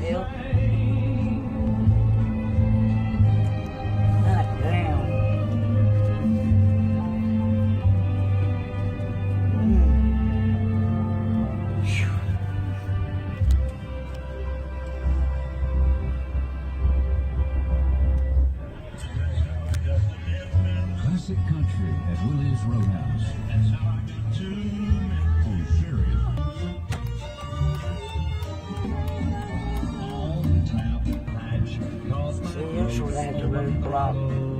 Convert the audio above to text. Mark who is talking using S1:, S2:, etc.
S1: hill. Hot damn.
S2: Classic country at Willie's Roadhouse. Oh, serious.
S1: See, this was at the roadblock.